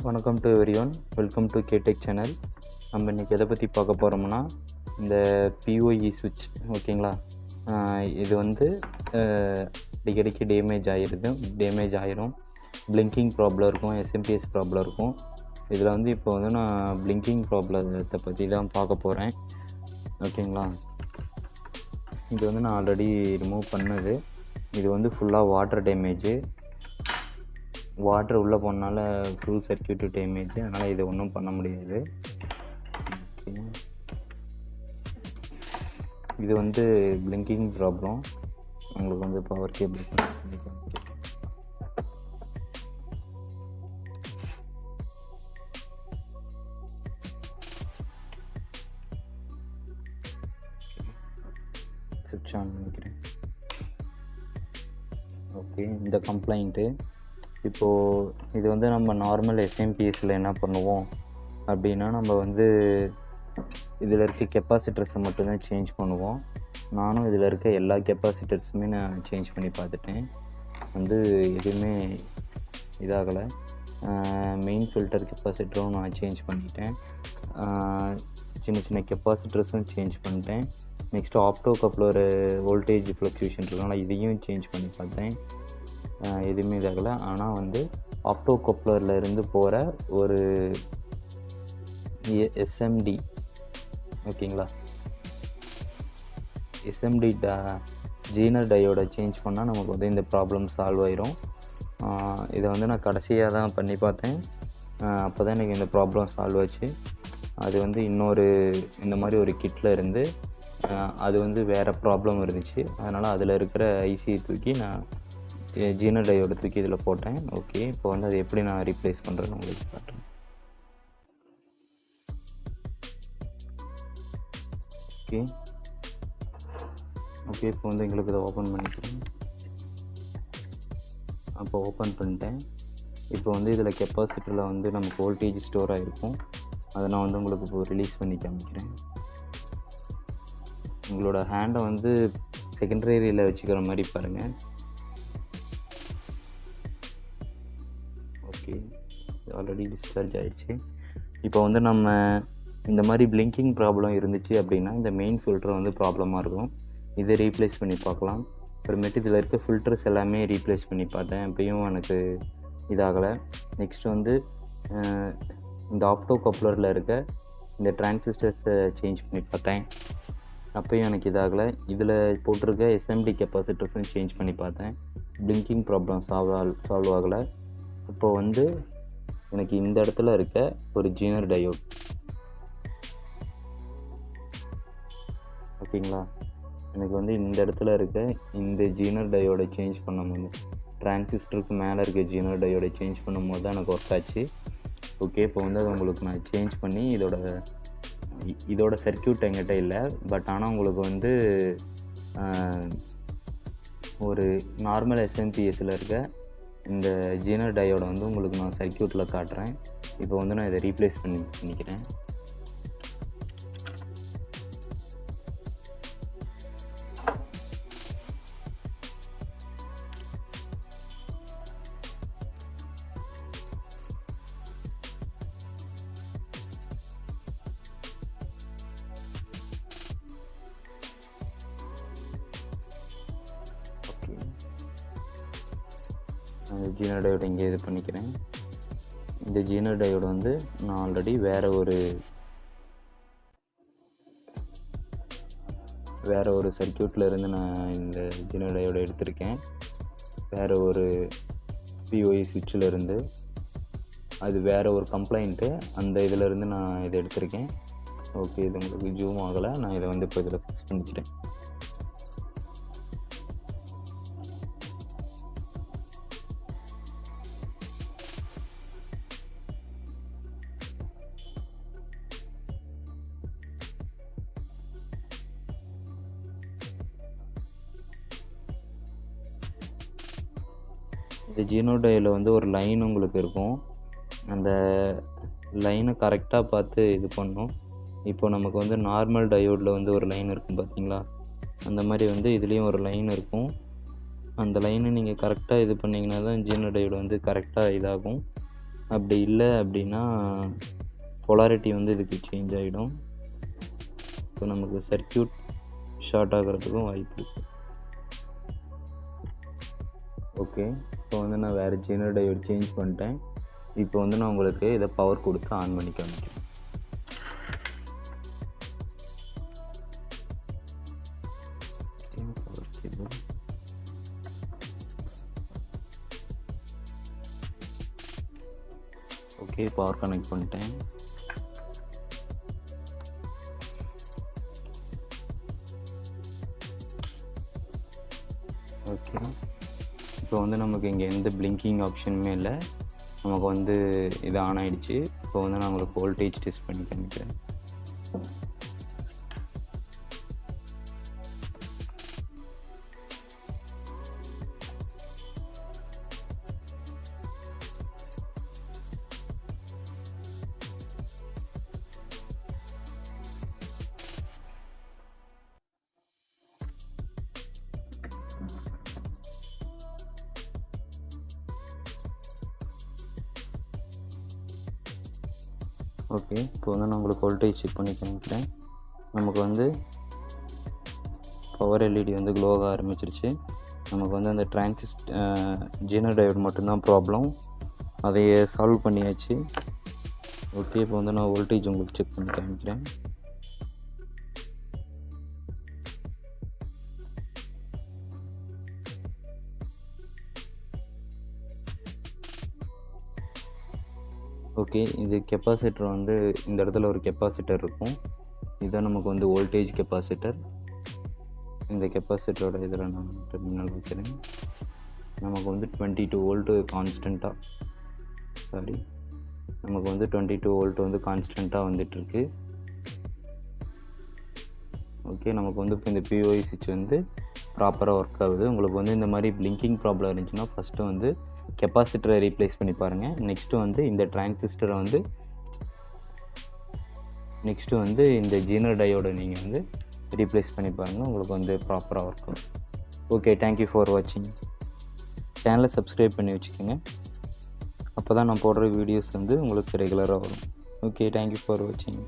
வணக்கம் to everyone, welcome to KTech channel. நம்ம இன்றைக்கி எதை பற்றி பார்க்க போகிறோம்னா, இந்த பிஓஇ சுவிட்ச் ஓகேங்களா. இது வந்து அடிக்கடிக்கு டேமேஜ் ஆயிரும். பிளிங்கிங் ப்ராப்ளம் இருக்கும், எஸ்எம்பிஎஸ் ப்ராப்ளம் இருக்கும். இதில் வந்து இப்போ வந்து நான் பிளிங்கிங் ப்ராப்ளத்தை பற்றி தான் பார்க்க போகிறேன் ஓகேங்களா. இது வந்து நான் ஆல்ரெடி ரிமூவ் பண்ணது. இது வந்து ஃபுல்லாக வாட்டர் டேமேஜு, வாட்டர் உள்ளே போனால ஃபுல் சர்க்யூட் டேமேஜ், அதனால் இதை ஒன்றும் பண்ண முடியாது. ஓகே, இது வந்து பிளிங்கிங் ப்ராப்ளம். உங்களுக்கு வந்து பவர் கேபிள் சுவிட்ச் ஆன் பண்ணிக்கிறேன். ஓகே, இந்த கம்ப்ளைண்ட்டு இப்போது இது வந்து நம்ம நார்மல் எஸ்எம்பிஎஸில் என்ன பண்ணுவோம் அப்படின்னா, நம்ம வந்து இதில் இருக்க கெப்பாசிட்டர்ஸை மட்டும்தான் சேஞ்ச் பண்ணுவோம். நானும் இதில் இருக்க எல்லா கெப்பாசிட்டர்ஸுமே நான் சேஞ்ச் பண்ணி பார்த்துட்டேன். வந்து எதுவுமே இதாகலை. மெயின் ஃபில்டர் கெப்பாசிட்டரும் நான் சேஞ்ச் பண்ணிட்டேன், சின்ன சின்ன கெப்பாசிட்டர்ஸும் சேஞ்ச் பண்ணிட்டேன். Next opto coupler voltage fluctuation இருக்கனால இதையும் சேஞ்ச் பண்ணி பார்த்தேன், எதுவுமே இதாகலை. ஆனால் வந்து ஆப்டோ கப்ளரில் இருந்து போகிற ஒரு எஸ்எம்டி ஓகேங்களா, எஸ்எம்டி ஜீனர் டயோட சேஞ்ச் பண்ணால் நமக்கு வந்து இந்த ப்ராப்ளம் சால்வ் ஆயிரும். இதை வந்து நான் கடைசியாக தான் பண்ணி பார்த்தேன், அப்போ தான் எனக்கு இந்த ப்ராப்ளம் சால்வ் ஆச்சு. அது வந்து இன்னொரு இந்த மாதிரி ஒரு கிட்டில் இருந்து அது வந்து வேறு ப்ராப்ளம் இருந்துச்சு. அதனால் அதில் இருக்கிற ஐசியை தூக்கி நான் ஜீனர் டயோட தூக்கி இதில் போட்டேன். ஓகே, இப்போ வந்து அது எப்படி நான் ரீப்ளேஸ் பண்ணுறேன்னு உங்களுக்கு காட்டுறேன். ஓகே, இப்போ வந்து எங்களுக்கு இதை ஓப்பன் பண்ணிக்கிறேன். அப்போ ஓப்பன் பண்ணிட்டேன். இப்போ வந்து இதில் கெப்பாசிட்டரில் வந்து நமக்கு வோல்டேஜ் ஸ்டோர் ஆகிருக்கும். அதை நான் வந்து உங்களுக்கு இப்போ ரிலீஸ் பண்ணி காமிக்கிறேன். உங்களோட ஹேண்டை வந்து செகண்டரியில் வச்சுக்கிற மாதிரி பாருங்கள். ஓகே, ஆல்ரெடி டிஸ்சார்ஜ் ஆகிடுச்சு. இப்போ வந்து நம்ம இந்த மாதிரி பிளிங்கிங் ப்ராப்ளம் இருந்துச்சு அப்படின்னா, இந்த மெயின் ஃபில்டர் வந்து ப்ராப்ளமாக இருக்கும். இதை ரீப்ளேஸ் பண்ணி பார்க்கலாம். அப்புறமேட்டு இதில் இருக்க ஃபில்டர்ஸ் எல்லாமே ரீப்ளேஸ் பண்ணி பார்த்தேன், அப்பயும் எனக்கு இதாகலை. நெக்ஸ்ட் வந்து இந்த ஆப்டோ கப்ளரில் இருக்க இந்த டிரான்சிஸ்டர்ஸை சேஞ்ச் பண்ணி பார்த்தேன், அப்பயும் எனக்கு இதாகலை. இதில் போட்டிருக்க எஸ்எம்டி கெப்பாசிட்டர்ஸும் சேஞ்ச் பண்ணி பார்த்தேன், பிளிங்கிங் ப்ராப்ளம் சால்வ் ஆகலை. இப்போது வந்து எனக்கு இந்த இடத்துல இருக்க ஒரு ஜீனர் டயோட் ஓகேங்களா, எனக்கு வந்து இந்த இடத்துல இருக்க இந்த ஜீனர் டயோடை சேஞ்ச் பண்ணும்போது, டிரான்சிஸ்டருக்கு மேலே இருக்க ஜீனர் டயோடை சேஞ்ச் பண்ணும்போது தான் எனக்கு ஒர்க் ஆச்சு. ஓகே, இப்போ வந்து அது உங்களுக்கு நான் சேஞ்ச் பண்ணி இதோட சர்க்யூட் என்கிட்ட இல்லை, பட் ஆனால் உங்களுக்கு வந்து ஒரு நார்மல் எஸ்எம்பிஎஸில் இருக்க இந்த ஜீனர் டயோட வந்து உங்களுக்கு நான் சர்க்யூட்டில் காட்டுறேன். இப்போ வந்து நான் இதை ரீப்ளேஸ் பண்ணிக்கிறேன். ஜீனர் டயோடு இங்கே இது பண்ணிக்கிறேன். இந்த ஜீனர் டயோடு வந்து நான் ஆல்ரெடி வேறு ஒரு சர்க்யூட்டில் இருந்து நான் இந்த ஜீனர் டயோடு எடுத்திருக்கேன், வேறு ஒரு பிஓஇ சுவிட்சில் இருந்து. அது வேறு ஒரு கம்ப்ளைண்ட்டு, அந்த இதிலேருந்து நான் இதை எடுத்திருக்கேன். ஓகே, இது உங்களுக்கு ஜூம் ஆகலை, நான் இதை வந்து இப்போ இதில் ஃபிக்ஸ் பண்ணிக்கிறேன். இந்த ஜீனர் டயோடில் வந்து ஒரு லைன் உங்களுக்கு இருக்கும், அந்த லைனை கரெக்டாக பார்த்து இது பண்ணணும். இப்போ நமக்கு வந்து நார்மல் டயோடில் வந்து ஒரு லைன் இருக்கும் பார்த்தீங்களா, அந்த மாதிரி வந்து இதுலேயும் ஒரு லைன் இருக்கும். அந்த லைனை நீங்கள் கரெக்டாக இது பண்ணிங்கன்னா தான் ஜீனர் டயோடு வந்து கரெக்டாக இதாகும். அப்படி இல்லை அப்படின்னா பொலாரிட்டி வந்து இதுக்கு சேஞ்ச் ஆகிடும். இப்போ நமக்கு சர்க்யூட் ஷார்ட் ஆகிறதுக்கும் வாய்ப்பு இருக்குது. ஓகே, இப்போ வந்து நான் வேறு ஜீனர் டயோடு சேஞ்ச் பண்ணிட்டேன். இப்போ வந்து நான் உங்களுக்கு இதை பவர் கொடுத்து ஆன் பண்ணி காமிக்கிறேன். ஓகே, பவர் கனெக்ட் பண்ணிட்டேன். ஓகே, இப்போ வந்து நமக்கு இங்கே எந்த பிளிங்கிங் ஆப்ஷனுமே இல்லை. நமக்கு வந்து இது ஆன் ஆகிடுச்சு. இப்போ வந்து நான் உங்களுக்கு வோல்டேஜ் டெஸ்ட் பண்ணி காமிக்கிறேன். ஓகே, இப்போ வந்து நான் உங்களுக்கு வோல்டேஜ் செக் பண்ணி காமிக்கிறேன். நமக்கு வந்து பவர் எல்இடி வந்து க்ளோவாக ஆரம்பிச்சிருச்சு. நமக்கு வந்து அந்த ஜீனர் டயோடு மட்டும்தான் ப்ராப்ளம். அதையே சால்வ் பண்ணியாச்சு. ஓகே, இப்போ வந்து நான் வோல்டேஜ் உங்களுக்கு செக் பண்ணி காமிக்கிறேன். ஓகே, இது கெப்பாசிட்டர் வந்து இந்த இடத்துல ஒரு கெப்பாசிட்டர் இருக்கும். இதுதான் நமக்கு வந்து வோல்டேஜ் கெப்பாசிட்டர். இந்த கெப்பாசிட்டரோட இதில் நான் டெர்மினல் வைக்கிறேன். நமக்கு வந்து 22 வோல்ட்டு கான்ஸ்டண்ட்டாக நமக்கு வந்து 22 வோல்ட் வந்து கான்ஸ்டண்ட்டாக வந்துட்டுருக்கு. ஓகே, நமக்கு வந்து இப்போ இந்த பிஓஐ சுவிட்ச் வந்து ப்ராப்பராக ஒர்க் ஆகுது. உங்களுக்கு வந்து இந்த மாதிரி பிளிங்கிங் ப்ராப்ளம் இருந்துச்சுன்னா ஃபஸ்ட்டு வந்து கெப்பாசிட்டரை ரீப்ளேஸ் பண்ணி பாருங்கள். நெக்ஸ்ட்டு வந்து இந்த ஜீனர் டயோடை நீங்கள் வந்து ரீப்ளேஸ் பண்ணி பாருங்கள். உங்களுக்கு வந்து ப்ராப்பராக ஒர்க் ஆகும். ஓகே, தேங்க்யூ ஃபார் வாட்சிங். சேனலை சப்ஸ்கிரைப் பண்ணி வச்சுக்கோங்க. அப்போ தான் நான் போடுற வீடியோஸ் வந்து உங்களுக்கு ரெகுலராக வரும். ஓகே, தேங்க்யூ ஃபார் வாட்சிங்.